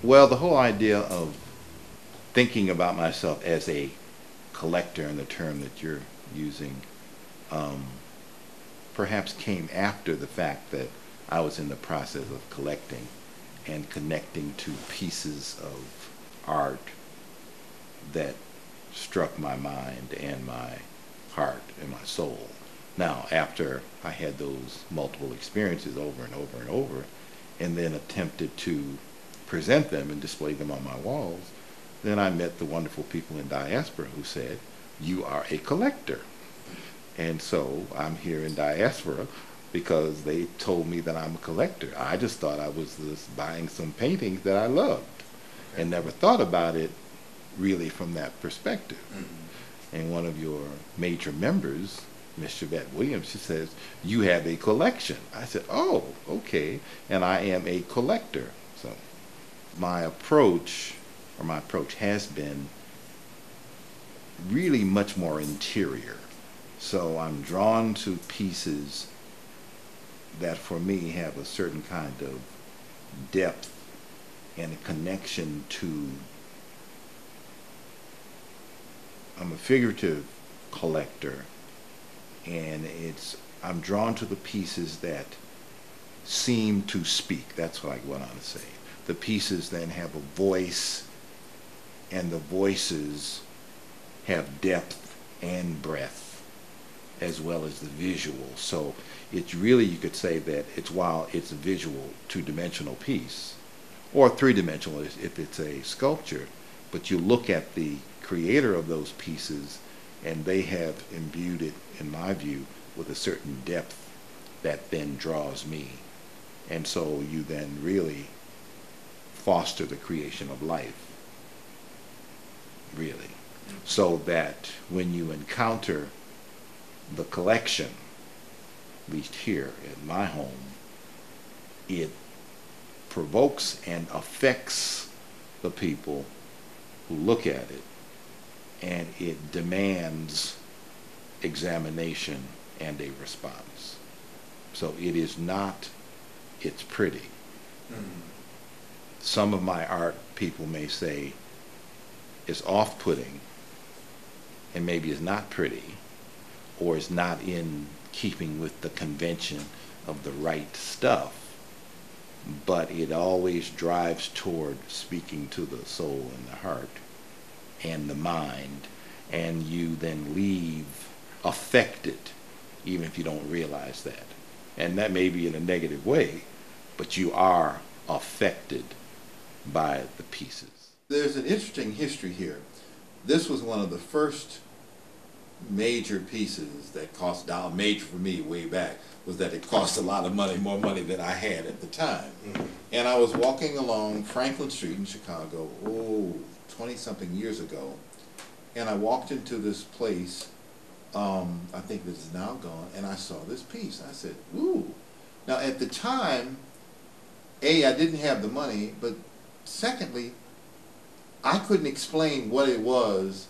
Well, the whole idea of thinking about myself as a collector, in the term that you're using, um, perhaps came after the fact that I was in the process of collecting and connecting to pieces of art that struck my mind and my heart and my soul. Now, after I had those multiple experiences over and over and over, and then attempted to present them and display them on my walls, then I met the wonderful people in Diaspora who said, "You are a collector." And so I'm here in Diaspora because they told me that I'm a collector. I just thought I was just buying some paintings that I loved and never thought about it really from that perspective. And one of your major members, Miss Chevette Williams, she says, "You have a collection." I said, "Oh, okay." And I am a collector. So my approach, or my approach has been really much more interior. So I'm drawn to pieces that for me have a certain kind of depth and a connection to, I'm a figurative collector, and I'm drawn to the pieces that seem to speak. That's what I went on to say. The pieces then have a voice, and the voices have depth and breadth, as well as the visual. So it's really, you could say that while it's a visual two-dimensional piece, or three-dimensional if it's a sculpture, but you look at the creator of those pieces and they have imbued it, in my view, with a certain depth that then draws me. And so you then really foster the creation of life, really. So that when you encounter the collection, at least here at my home, it provokes and affects the people who look at it, and it demands examination and a response. So it is not, it's pretty. Some of my art, people may say, is off-putting and maybe is not pretty, or is not in keeping with the convention of the right stuff, but it always drives toward speaking to the soul and the heart and the mind, and you then leave affected, even if you don't realize that. And that may be in a negative way, but you are affected by the pieces. There's an interesting history here. This was one of the first major pieces that cost dollars. Major for me way back was that it cost a lot of money, more money than I had at the time. And I was walking along Franklin Street in Chicago, 20-something years ago, and I walked into this place, I think this is now gone, and I saw this piece. I said, "Ooh." Now at the time, A, I didn't have the money, but secondly, I couldn't explain what it was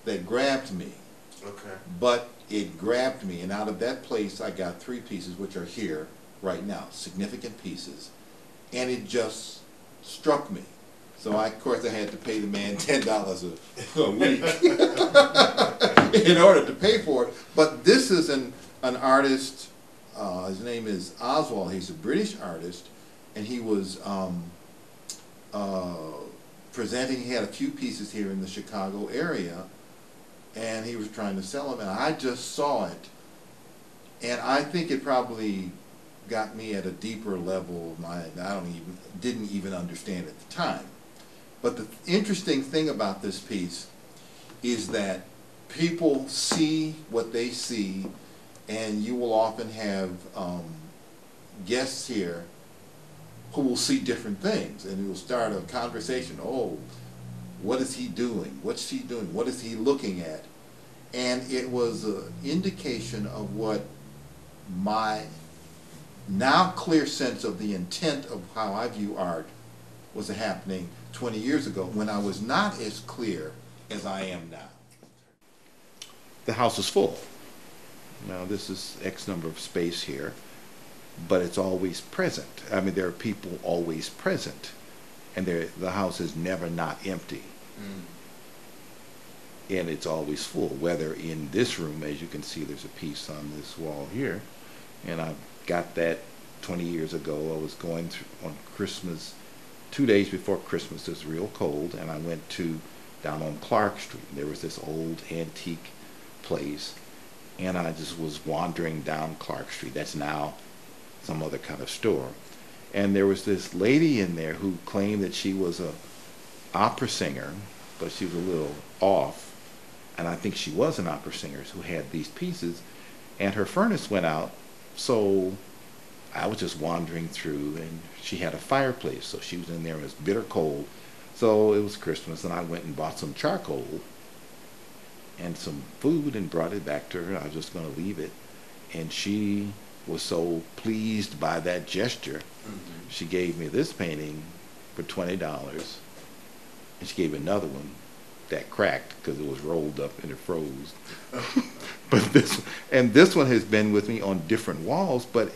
that grabbed me. Okay. But it grabbed me, and out of that place I got 3 pieces, which are here right now, significant pieces, and it just struck me. So of course I had to pay the man $10 a week in order to pay for it. But this is an artist, his name is Oswald, he's a British artist, and he was presenting, he had a few pieces here in the Chicago area, and he was trying to sell them, and I just saw it, and I think it probably got me at a deeper level of mind. Didn't even understand at the time. But the interesting thing about this piece is that people see what they see, and you will often have guests here who will see different things, and it will start a conversation. "Oh, what is he doing? What's he doing? What is he looking at?" And it was an indication of what my now clear sense of the intent of how I view art was happening 20 years ago, when I was not as clear as I am now. The house is full. Now this is X number of space here, but it's always present. I mean, there are people always present. and the house is never not empty. And it's always full, whether in this room, as you can see, there's a piece on this wall here, and I got that 20 years ago. I was going through on Christmas, 2 days before Christmas. It was real cold, and I went down on Clark Street. There was this old antique place, and I just was wandering down Clark Street. That's now some other kind of store. And there was this lady in there who claimed that she was a opera singer, but she was a little off. And I think she was an opera singer who had these pieces, and her furnace went out, so I was just wandering through, and she had a fireplace, so she was in there, and it was bitter cold. So it was Christmas, and I went and bought some charcoal and some food and brought it back to her. I was just going to leave it, and she was so pleased by that gesture. She gave me this painting for $20, and she gave another one that cracked because it was rolled up and it froze. But this one has been with me on different walls, but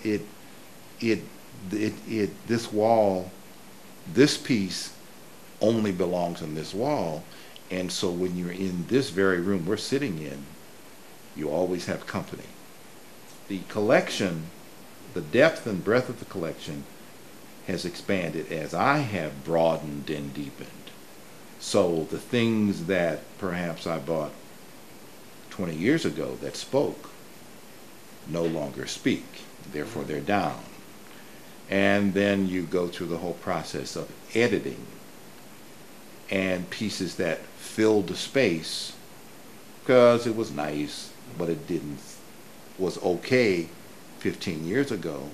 this wall, this piece only belongs on this wall. And so when you're in this very room we're sitting in, you always have company. The collection, the depth and breadth of the collection has expanded as I have broadened and deepened. So the things that perhaps I bought 20 years ago that spoke no longer speak, therefore they're down. And then you go through the whole process of editing, and pieces that filled the space because it was nice, but it was okay 15 years ago.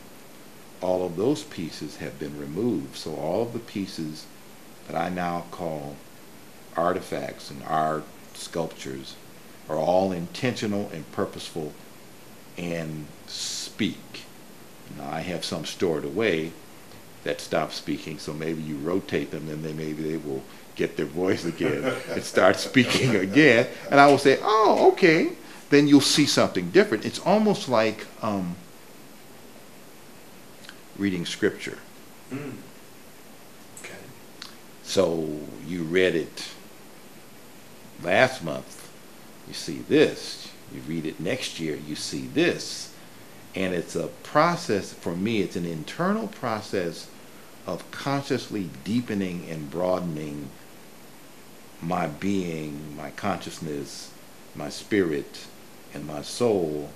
All of those pieces have been removed. So all of the pieces that I now call artifacts and art sculptures are all intentional and purposeful and speak. Now I have some stored away that stop speaking, so maybe you rotate them and maybe they will get their voice again and start speaking again, and I will say, oh, okay, then you'll see something different. It's almost like reading scripture. Okay. So you read it last month, you see this. You read it next year, you see this. And it's a process, for me, it's an internal process of consciously deepening and broadening my being, my consciousness, my spirit, and my soul,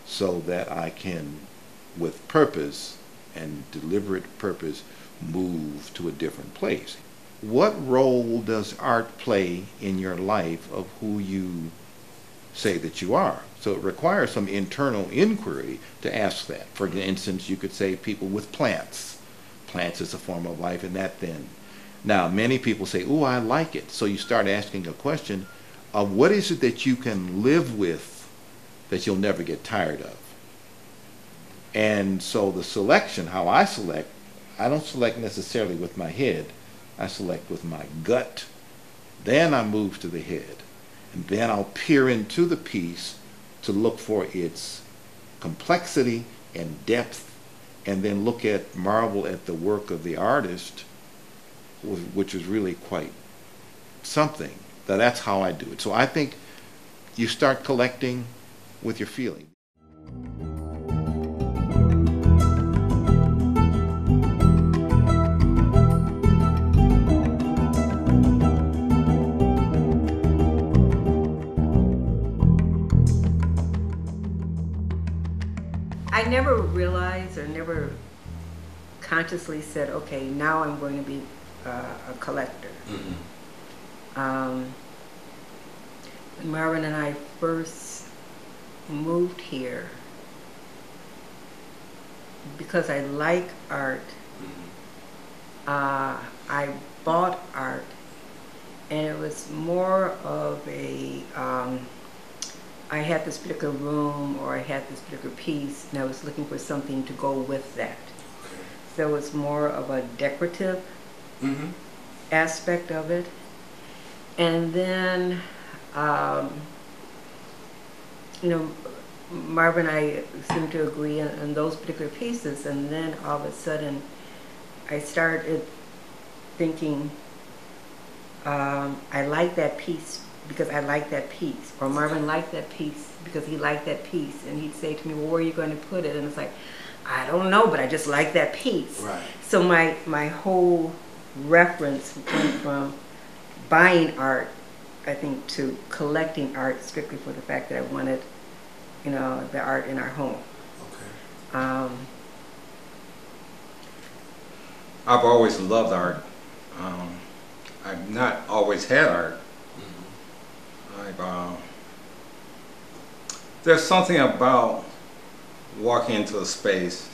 so that I can, with purpose and deliberate purpose, move to a different place. What role does art play in your life of who you say that you are? So it requires some internal inquiry to ask that. For instance, you could say people with plants. Plants is a form of life, and that then. Now, many people say, oh, I like it. So you start asking a question of what is it that you can live with that you'll never get tired of? And so the selection, how I select, I don't select necessarily with my head. I select with my gut. Then I move to the head. And then I'll peer into the piece to look for its complexity and depth, and then marvel at the work of the artist, which is really quite something. That's how I do it. So I think you start collecting with your feeling. I never realized or never consciously said, okay, now I'm going to be a collector. When Marvin and I first moved here, because I like art, I bought art, and it was more of a I had this particular room, or I had this particular piece, and I was looking for something to go with that. Okay. So it's more of a decorative aspect of it. And then, you know, Marvin and I seem to agree on those particular pieces, and then all of a sudden I started thinking, I like that piece because I like that piece, or Marvin liked that piece because he liked that piece, and he'd say to me, well, where are you going to put it? And it's like, I don't know, but I just like that piece. Right. So my whole reference went from buying art, I think, to collecting art strictly for the fact that I wanted, the art in our home. Okay. I've always loved art. I've not always had art. There's something about walking into a space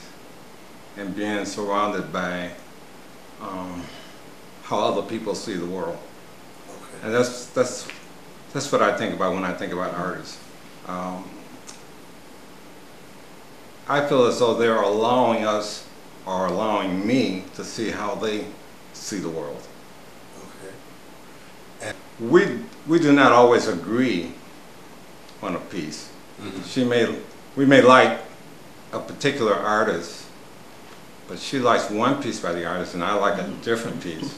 and being surrounded by how other people see the world. Okay. And that's what I think about when I think about artists. I feel as though they're allowing us, or allowing me, to see how they see the world. Okay. We do not always agree on a piece. Mm-hmm. We may like a particular artist, but she likes one piece by the artist and I like a different piece.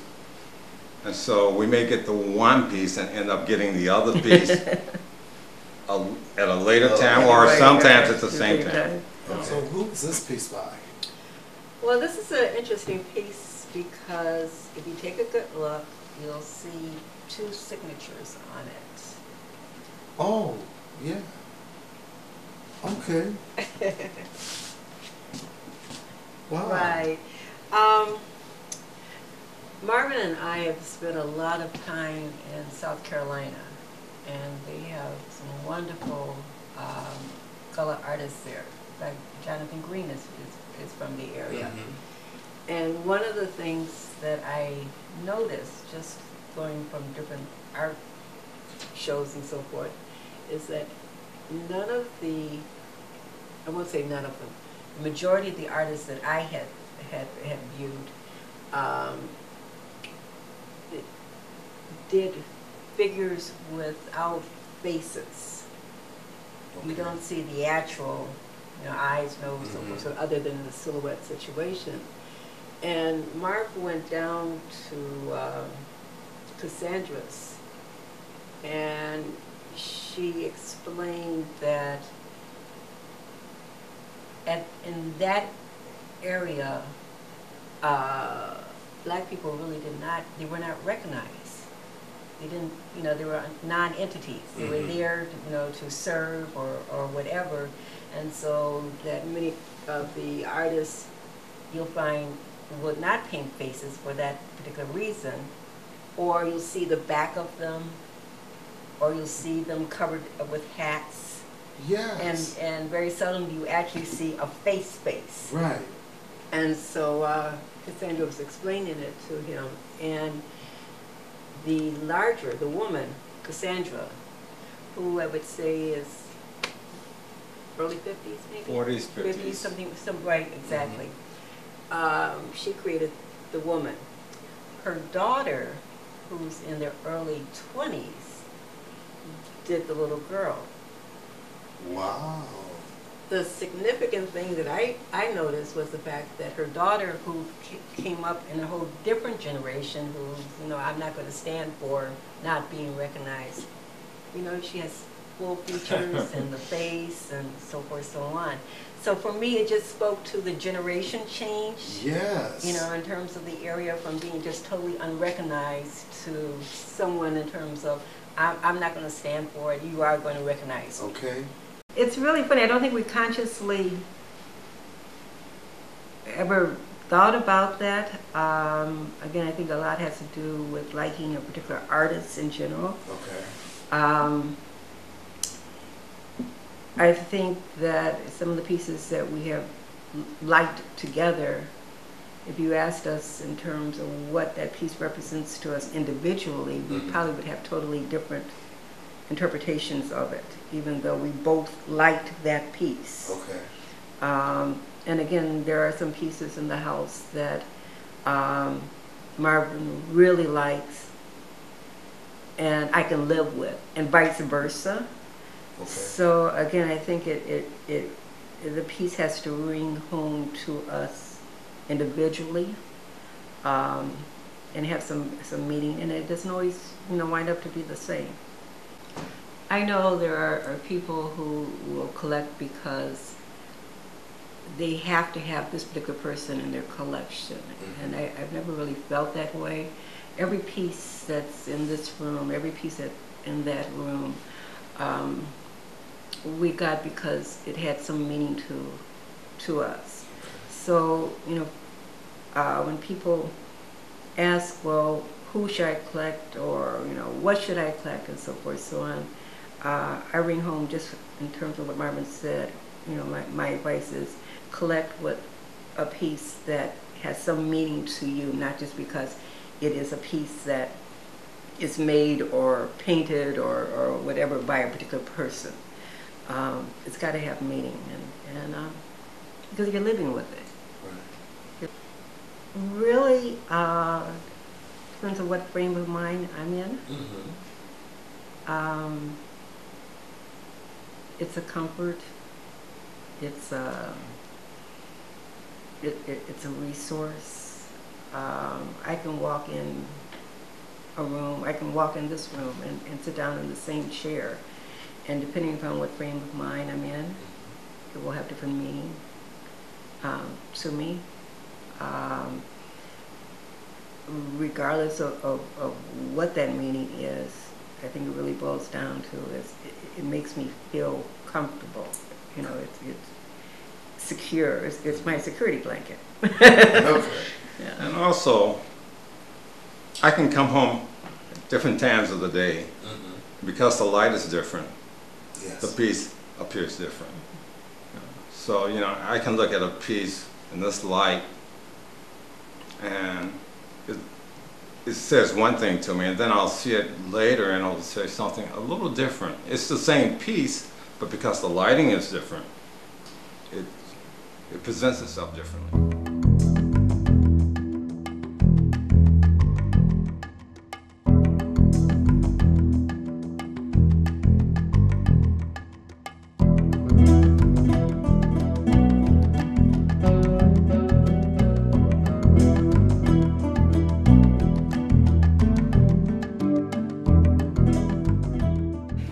And so we may get the one piece and end up getting the other piece at a later time, or sometimes at the same time. Okay. So who is this piece by? Well, this is an interesting piece because if you take a good look, you'll see two signatures on it. Oh, yeah. Okay. Wow. Right. Marvin and I have spent a lot of time in South Carolina, and they have some wonderful color artists there. Like Jonathan Green is from the area. Mm-hmm. And one of the things that I noticed just going from different art shows and so forth is that none of the, I won't say none of them, the majority of the artists that I had viewed did figures without faces. Okay. You don't see the actual, eyes, nose, so forth, so other than the silhouette situation. And Mark went down to Cassandra's, and she explained that in that area, black people really they were not recognized. They didn't, they were non-entities. They were there, to serve or whatever. And so that many of the artists you'll find would not paint faces for that particular reason, or you'll see the back of them, or you'll see them covered with hats. Yes. And very seldom do you actually see a face. Right. And so Cassandra was explaining it to him, and the woman, Cassandra, who I would say is early 50s maybe? 40s, 50s. Something, right, exactly. She created the woman. Her daughter, who's in their early 20s, did the little girl. Wow. The significant thing that I noticed was the fact that her daughter, who came up in a whole different generation, who, I'm not going to stand for not being recognized. She has full features and the face and so forth, so on. So for me, it just spoke to the generation change. Yes. In terms of the area from being just totally unrecognized to someone in terms of, I'm not going to stand for it, you are going to recognize me. Okay. It's really funny. I don't think we consciously ever thought about that. Again, I think a lot has to do with liking a particular artist in general. Okay. I think that some of the pieces that we have liked together, if you asked us in terms of what that piece represents to us individually, we probably would have totally different interpretations of it, even though we both liked that piece. Okay. And again, there are some pieces in the house that Marvin really likes and I can live with, and vice versa. Okay. So again, I think the piece has to ring home to us individually. and have some meaning, and it doesn't always, you know, wind up to be the same. I know there are people who will collect because they have to have this particular person in their collection, and I've never really felt that way. Every piece that's in this room, every piece that's in that room, we got because it had some meaning to us. So, you know, when people ask, well, who should I collect, or, you know, what should I collect, and so forth, so on, I bring home, just in terms of what Marvin said, you know, my advice is collect a piece that has some meaning to you, not just because it is a piece that is made or painted or whatever by a particular person. It's got to have meaning, and because you're living with it. Right. Really depends on what frame of mind I'm in. It's a comfort. It's a resource. I can walk in a room, I can walk in this room and sit down in the same chair, and depending upon what frame of mind I'm in, it will have different meaning to me. Regardless of what that meaning is, I think it really boils down to is it makes me feel comfortable. You know, it's secure. It's my security blanket. Okay. Yeah. And also, I can come home at different times of the day because the light is different. Yes. The piece appears different. So, you know, I can look at a piece in this light and it says one thing to me, and then I'll see it later and it'll say something a little different. It's the same piece, but because the lighting is different, it presents itself differently.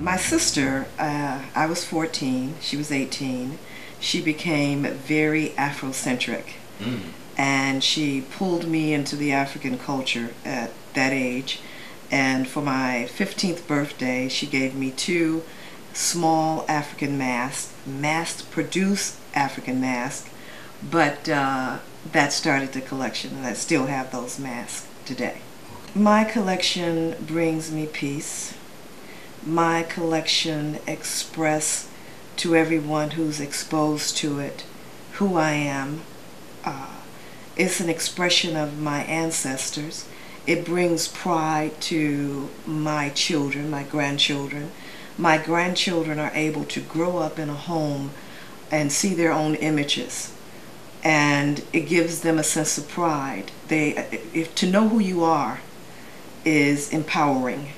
My sister, I was 14, she was 18. She became very Afrocentric, and she pulled me into the African culture at that age. And for my 15th birthday, she gave me 2 small African masks, mass-produced African masks, but that started the collection, and I still have those masks today. My collection brings me peace. My collection expresses to everyone who's exposed to it who I am. It's an expression of my ancestors. It brings pride to my children, my grandchildren. My grandchildren are able to grow up in a home and see their own images, and it gives them a sense of pride. To know who you are is empowering,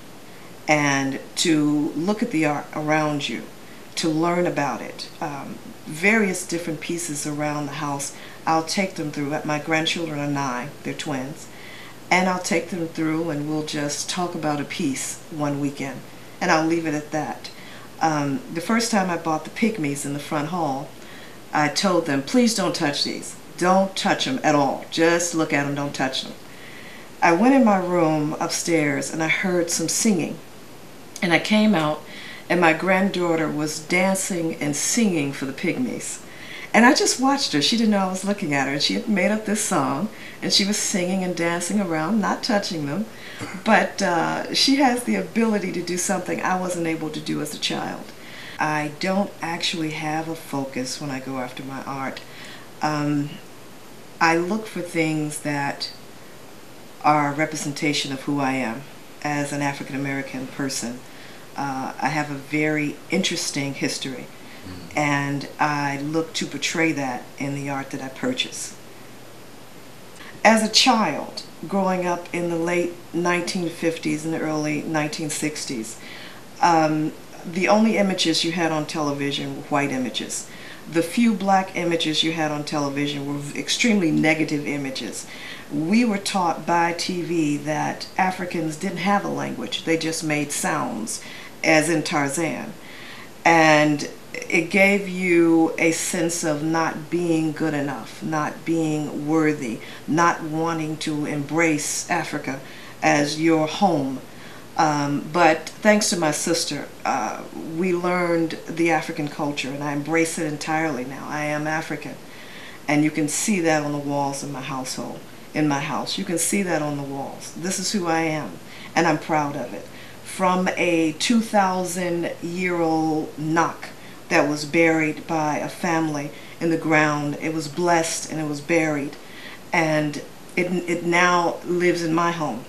and to look at the art around you, to learn about it. Various different pieces around the house, I'll take them through. My grandchildren are 9, they're twins, and I'll take them through and we'll just talk about a piece one weekend, and I'll leave it at that. The first time I bought the pygmies in the front hall, I told them, please don't touch these. Don't touch them at all. Just look at them, don't touch them. I went in my room upstairs and I heard some singing. And I came out and my granddaughter was dancing and singing for the pygmies. And I just watched her. She didn't know I was looking at her. And she had made up this song and she was singing and dancing around, not touching them. But she has the ability to do something I wasn't able to do as a child. I don't actually have a focus when I go after my art. I look for things that are a representation of who I am as an African American person. I have a very interesting history, and I look to portray that in the art that I purchase. As a child, growing up in the late 1950s and the early 1960s, the only images you had on television were white images. The few black images you had on television were extremely negative images. we were taught by TV that Africans didn't have a language. They just made sounds, as in Tarzan. And it gave you a sense of not being good enough, not being worthy, not wanting to embrace Africa as your home. But thanks to my sister, we learned the African culture, and I embrace it entirely now. I am African. And you can see that on the walls in my household, in my house. You can see that on the walls. This is who I am, and I'm proud of it. From a 2,000-year-old knock that was buried by a family in the ground, it was blessed and it was buried, and it now lives in my home.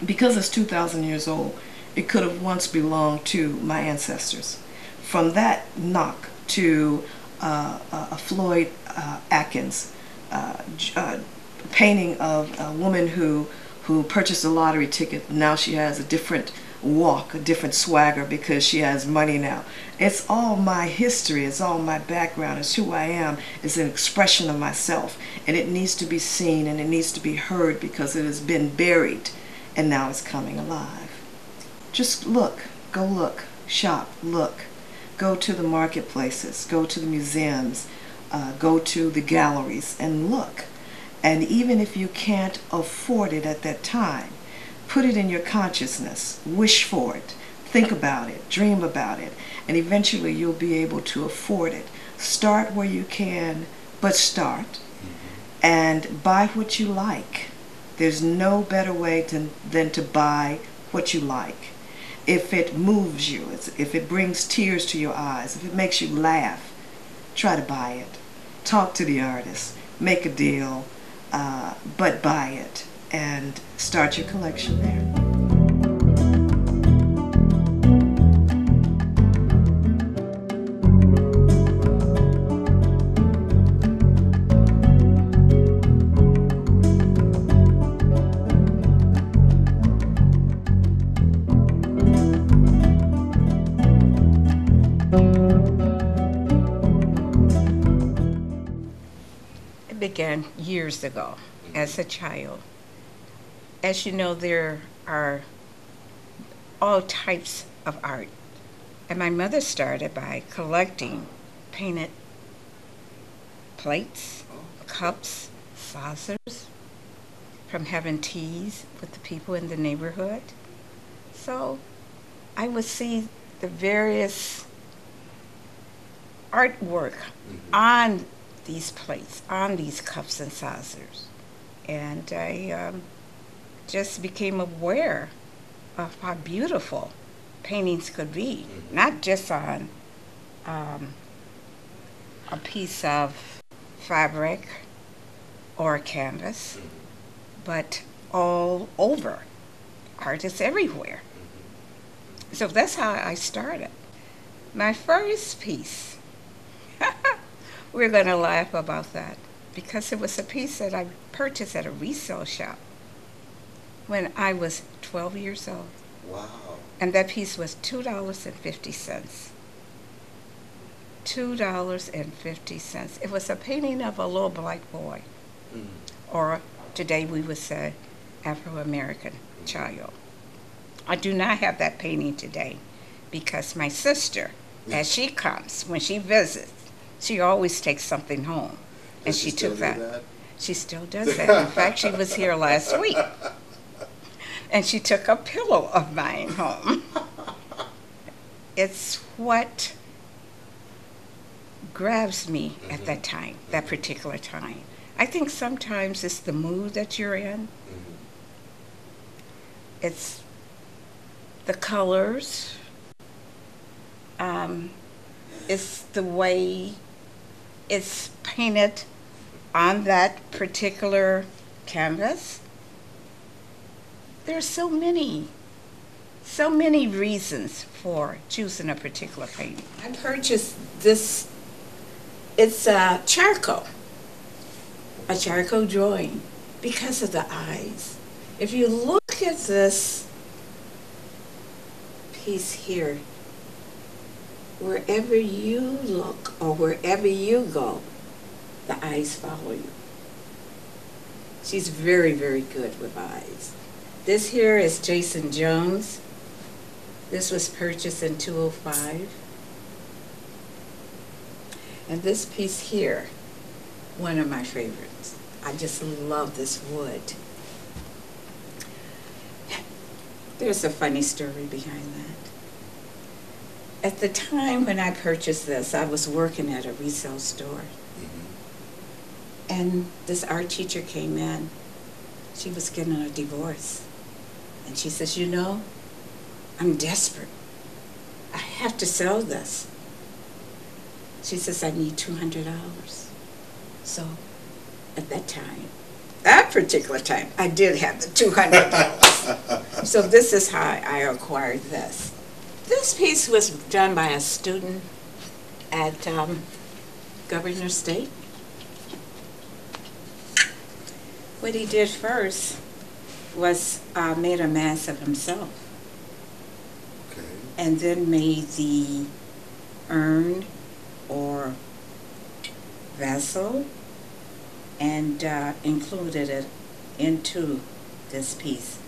Because it's 2,000 years old, it could have once belonged to my ancestors. From that knock to a Floyd Atkins painting of a woman who purchased a lottery ticket. Now she has a different walk, a different swagger because she has money now. It's all my history, it's all my background, it's who I am, it's an expression of myself, and it needs to be seen and it needs to be heard because it has been buried and now it's coming alive. Just look, go look, shop, look, go to the marketplaces, go to the museums, go to the galleries and look. And even if you can't afford it at that time, put it in your consciousness, wish for it, think about it, dream about it, and eventually you'll be able to afford it. Start where you can, but start. And buy what you like. There's no better way than to buy what you like. If it moves you, if it brings tears to your eyes, if it makes you laugh, try to buy it. Talk to the artist, make a deal, but buy it and start your collection there. It began years ago as a child. As you know, there are all types of art. And my mother started by collecting painted plates, cups, saucers, from having teas with the people in the neighborhood. So I would see the various artwork on these plates, on these cups and saucers. And I just became aware of how beautiful paintings could be, not just on a piece of fabric or a canvas, but all over. Artists everywhere. So that's how I started. My first piece, we're going to laugh about that, because it was a piece that I purchased at a resale shop when I was 12 years old. Wow. And that piece was $2.50. $2.50. It was a painting of a little black boy, or today we would say Afro-American child. I do not have that painting today because my sister, as she comes, when she visits, she always takes something home. And she took that. She still does that. In fact, she was here last week. And she took a pillow of mine home. It's what grabs me at that time, that particular time. I think sometimes it's the mood that you're in. It's the colors. It's the way it's painted on that particular canvas. There's so many reasons for choosing a particular painting. I purchased this, it's a charcoal drawing because of the eyes. If you look at this piece here, wherever you look or wherever you go, the eyes follow you. She's very, very good with eyes. This here is Jason Jones. This was purchased in 2005. And this piece here, one of my favorites. I just love this wood. There's a funny story behind that. At the time when I purchased this, I was working at a resale store. And this art teacher came in. She was getting a divorce. And she says, you know, I'm desperate. I have to sell this. She says, I need $200. So at that particular time, I did have the $200. So this is how I acquired this. This piece was done by a student at Governor State. What he did first was made a mass of himself. Okay. And then made the urn or vessel and included it into this piece.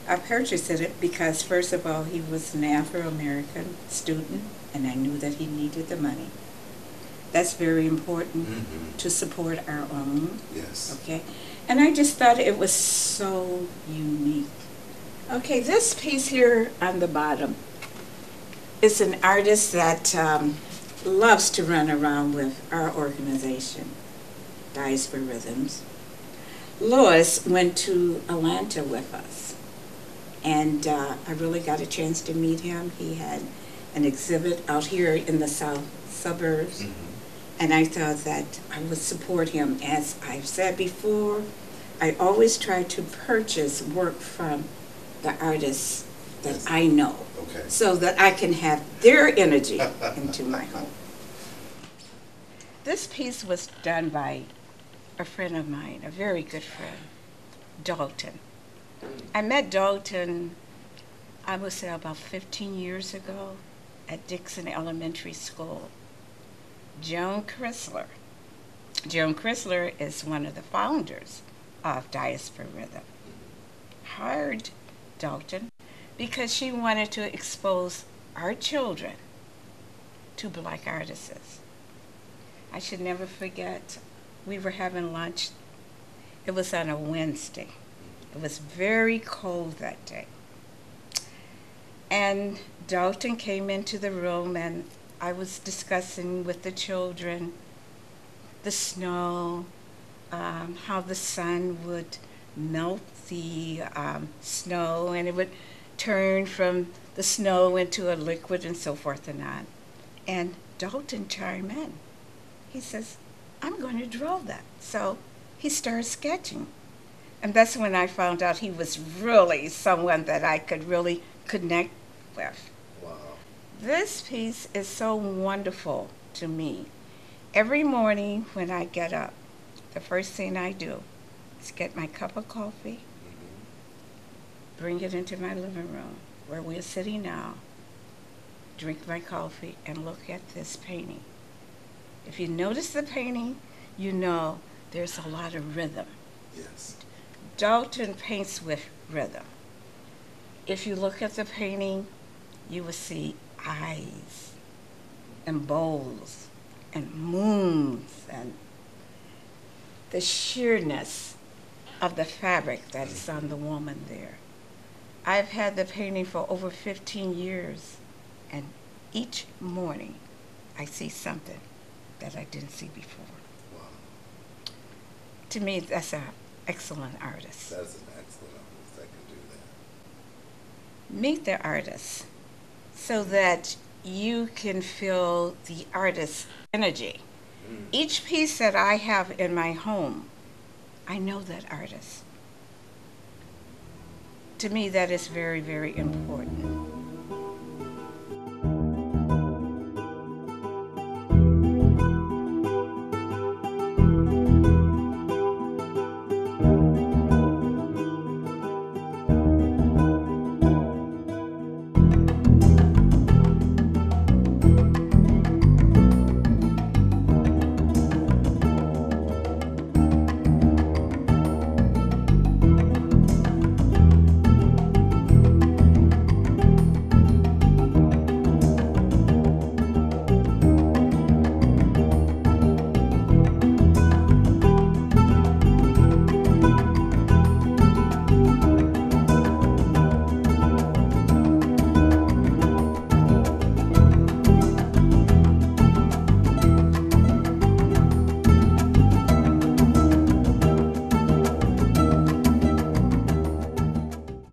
I purchased it because, first of all, he was an Afro-American student, and I knew that he needed the money. That's very important to support our own. Yes. Okay. And I just thought it was so unique. Okay, this piece here on the bottom is an artist that loves to run around with our organization, Diasporal. Lois went to Atlanta with us, and I really got a chance to meet him. He had an exhibit out here in the south suburbs, and I thought that I would support him. As I've said before, I always try to purchase work from the artists that I know, Okay. so that I can have their energy into my home. This piece was done by a friend of mine, a very good friend, Dalton. I met Dalton, I would say about 15 years ago at Dixon Elementary School. Joan Chrysler. Joan Chrysler is one of the founders of Diasporal, hired Dalton because she wanted to expose our children to Black artists. I should never forget, we were having lunch. It was on a Wednesday. It was very cold that day. And Dalton came into the room, and I was discussing with the children the snow, how the sun would melt the snow, and it would turn from the snow into a liquid and so forth and on. And Dalton chimed in. He says, I'm going to draw that. So he started sketching. And that's when I found out he was really someone that I could really connect with. Wow. This piece is so wonderful to me. Every morning when I get up, the first thing I do is get my cup of coffee, bring it into my living room where we're sitting now, drink my coffee, and look at this painting. If you notice the painting, you know there's a lot of rhythm. Yes. Dalton paints with rhythm. If you look at the painting, you will see eyes and bowls and moons and the sheerness of the fabric that is on the woman there. I've had the painting for over 15 years, and each morning I see something that I didn't see before. Wow. To me, that's an excellent artist. That's an excellent artist that can do that. Meet the artist so that you can feel the artist's energy. Each piece that I have in my home, I know that artist. To me, that is very, very important.